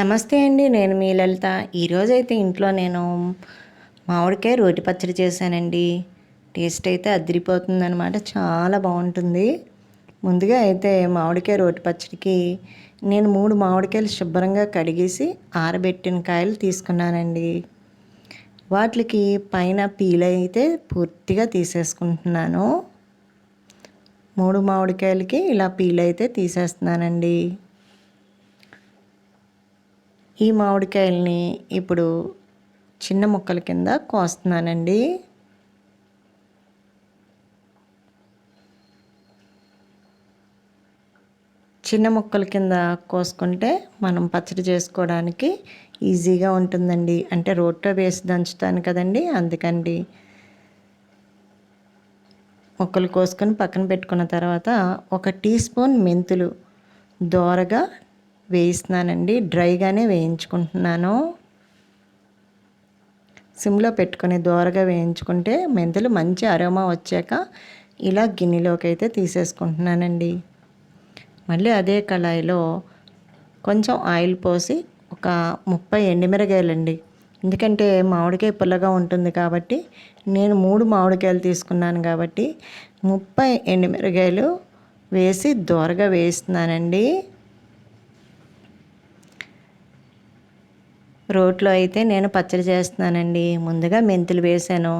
నమస్తే అండి. నేను మీ లలిత. ఈరోజైతే ఇంట్లో నేను మామిడికాయ రోటి పచ్చడి చేశానండి. టేస్ట్ అయితే అదిరిపోతుందనమాట. చాలా బాగుంటుంది. ముందుగా అయితే మామిడికాయ రోటి పచ్చడికి నేను 3 మామిడికాయలు శుభ్రంగా కడిగేసి ఆరబెట్టిన కాయలు తీసుకున్నానండి. వాటికి పైన పీల్ అయితే పూర్తిగా తీసేసుకుంటున్నాను. 3 మామిడికాయలకి ఇలా పీల్ అయితే తీసేస్తున్నానండి. ఈ మామిడికాయల్ని ఇప్పుడు చిన్న ముక్కల కింద కోస్తున్నానండి. చిన్న ముక్కల కింద కోసుకుంటే మనం పచ్చడి చేసుకోవడానికి ఈజీగా ఉంటుందండి. అంటే రోట్లో వేసి దంచుతాను కదండి, అందుకండి. ముక్కలు కోసుకొని పక్కన పెట్టుకున్న తర్వాత 1 టీ స్పూన్ మెంతులు దోరగా వేయిస్తున్నానండి. డ్రైగానే వేయించుకుంటున్నాను. సిమ్లో పెట్టుకొని దోరగా వేయించుకుంటే మెంతులు మంచి అరోమా వచ్చాక ఇలా గిన్నెలోకి అయితే తీసేసుకుంటున్నానండి. మళ్ళీ అదే కళాయిలో కొంచెం ఆయిల్ పోసి ఒక 30 ఎండుమిరగాయలండి. ఎందుకంటే మామిడికాయ పుల్లగా ఉంటుంది కాబట్టి నేను 3 మామిడికాయలు తీసుకున్నాను కాబట్టి 30 ఎండుమిరగాయలు వేసి దోరగా వేస్తున్నానండి. రోట్లో అయితే నేను పచ్చడి చేస్తున్నానండి. ముందుగా మెంతులు వేసాను.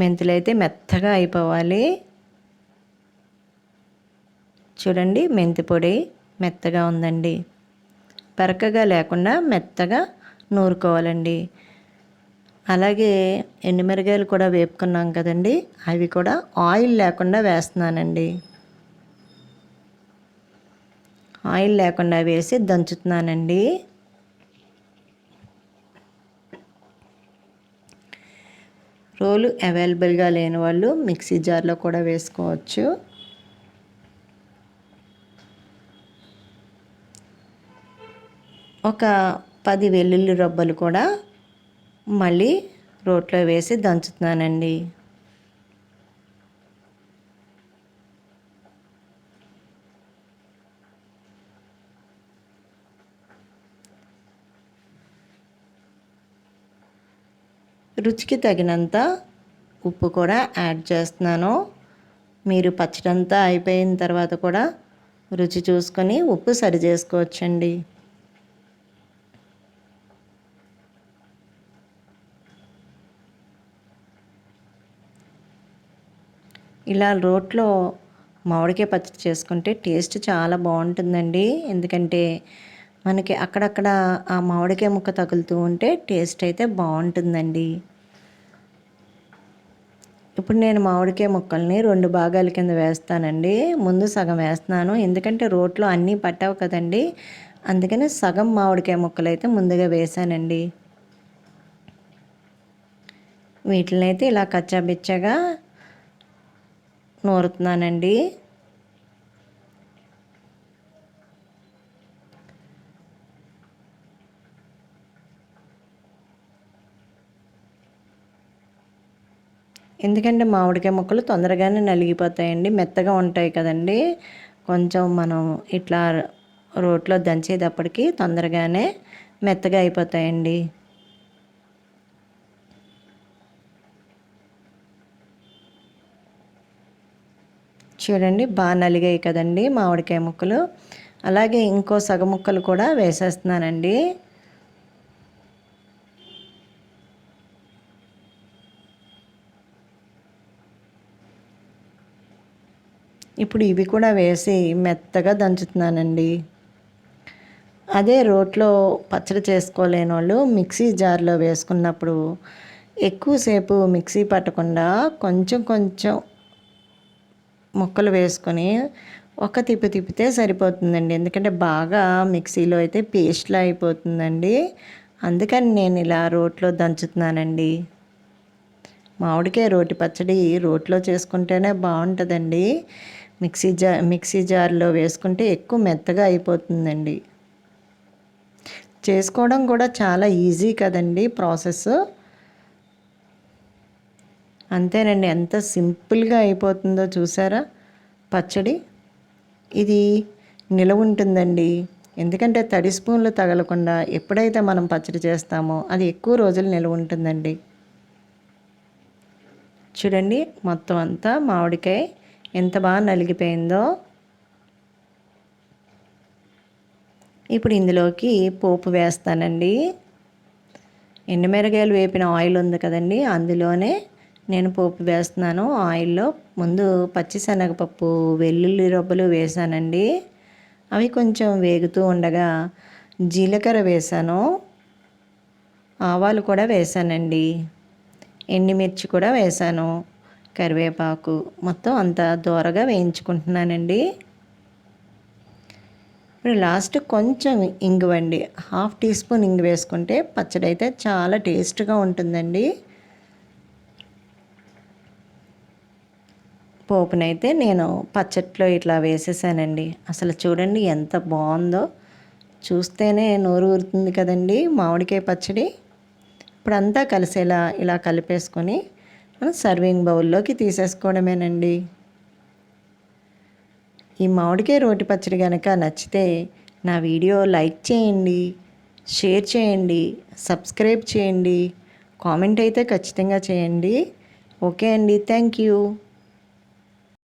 మెంతులు అయితే మెత్తగా అయిపోవాలి. చూడండి, మెంతి పొడి మెత్తగా ఉందండి. పెరకగా లేకుండా మెత్తగా నూరుకోవాలండి. అలాగే ఎండుమిరగాయలు కూడా వేపుకున్నాం కదండి, అవి కూడా ఆయిల్ లేకుండా వేస్తున్నానండి. ఆయిల్ లేకుండా వేసి దంచుతున్నానండి. రోలు అవైలబుల్గా లేని వాళ్ళు మిక్సీ జార్లో కూడా వేసుకోవచ్చు. ఒక 10 వెల్లుల్లి రబ్బలు కూడా మళ్ళీ రోట్లో వేసి దంచుతున్నానండి. రుచికి తగినంత ఉప్పు కూడా యాడ్ చేస్తున్నాను. మీరు పచ్చడంతా అయిపోయిన తర్వాత కూడా రుచి చూసుకొని ఉప్పు సరి చేసుకోవచ్చండి. ఇలా రోట్లో మామిడికాయ పచ్చడి చేసుకుంటే టేస్ట్ చాలా బాగుంటుందండి. ఎందుకంటే మనకి అక్కడక్కడ ఆ మామిడికాయ ముక్క తగులుతూ ఉంటే టేస్ట్ అయితే బాగుంటుందండి. ఇప్పుడు నేను మామిడికాయ ముక్కల్ని 2 భాగాల కింద వేస్తానండి. ముందు సగం వేస్తున్నాను, ఎందుకంటే రోట్లో అన్నీ పట్టవు కదండి, అందుకని సగం మామిడికాయ ముక్కలు అయితే ముందుగా వేసానండి. వీటిని అయితే ఇలా కచ్చాబిచ్చాగా నూరుతున్నానండి. ఎందుకంటే మామిడికాయ ముక్కలు తొందరగానే నలిగిపోతాయండి, మెత్తగా ఉంటాయి కదండి. కొంచెం మనం ఇట్లా రోట్లో దంచేటప్పటికి తొందరగానే మెత్తగా అయిపోతాయండి. చూడండి, బాగా నలిగాయి కదండి మామిడికాయ ముక్కలు. అలాగే ఇంకో సగం ముక్కలు కూడా వేసేస్తున్నానండి. ఇప్పుడు ఇవి కూడా వేసి మెత్తగా దంచుతున్నానండి. అదే రోట్లో పచ్చడి చేసుకోలేని వాళ్ళు మిక్సీ జార్లో వేసుకున్నప్పుడు ఎక్కువసేపు మిక్సీ పట్టకుండా కొంచెం కొంచెం ముక్కలు వేసుకొని ఒక తిప్పి తిప్పితే సరిపోతుందండి. ఎందుకంటే బాగా మిక్సీలో అయితే పేస్ట్లా అయిపోతుందండి. అందుకని నేను ఇలా రోట్లో దంచుతున్నానండి. మామిడికాయ రోటి పచ్చడి రోట్లో చేసుకుంటేనే బాగుంటుందండి. మిక్సీ జార్లో వేసుకుంటే ఎక్కువ మెత్తగా అయిపోతుందండి. చేసుకోవడం కూడా చాలా ఈజీ కదండి ప్రాసెస్. అంతేనండి, ఎంత సింపుల్గా అయిపోతుందో చూసారా పచ్చడి. ఇది నిలవ ఉంటుందండి. ఎందుకంటే తడి స్పూన్లు తగలకుండా ఎప్పుడైతే మనం పచ్చడి చేస్తామో అది ఎక్కువ రోజులు నిల్వ ఉంటుందండి. చూడండి, మొత్తం అంతా మామిడికాయ ఎంత బాగా నలిగిపోయిందో. ఇప్పుడు ఇందులోకి పోపు వేస్తానండి. ఎండుమిరగాయలు వేపిన ఆయిల్ ఉంది కదండి, అందులోనే నేను పోపు వేస్తున్నాను. ఆయిల్లో ముందు పచ్చిశనగపప్పు, వెల్లుల్లి రబ్బలు వేసానండి. అవి కొంచెం వేగుతూ ఉండగా జీలకర్ర వేసాను, ఆవాలు కూడా వేసానండి, ఎండుమిర్చి కూడా వేసాను, కరివేపాకు, మొత్తం అంతా దోరగా వేయించుకుంటున్నానండి. ఇప్పుడు లాస్ట్ కొంచెం ఇంగువండి, 1/2 టీ స్పూన్ ఇంగు వేసుకుంటే పచ్చడి అయితే చాలా టేస్ట్గా ఉంటుందండి. పోపునైతే నేను పచ్చట్లో ఇట్లా వేసేసానండి. అసలు చూడండి ఎంత బాగుందో, చూస్తేనే నోరు ఊరుతుంది కదండి మామిడికాయ పచ్చడి. ఇప్పుడంతా కలిసేలా ఇలా కలిపేసుకొని మనం సర్వింగ్ బౌల్లోకి తీసేసుకోవడమేనండి. ఈ మామిడికాయ రోటి పచ్చడి కనుక నచ్చితే నా వీడియో లైక్ చేయండి, షేర్ చేయండి, సబ్స్క్రైబ్ చేయండి, కామెంట్ అయితే ఖచ్చితంగా చేయండి. ఓకే అండి, థ్యాంక్ యూ.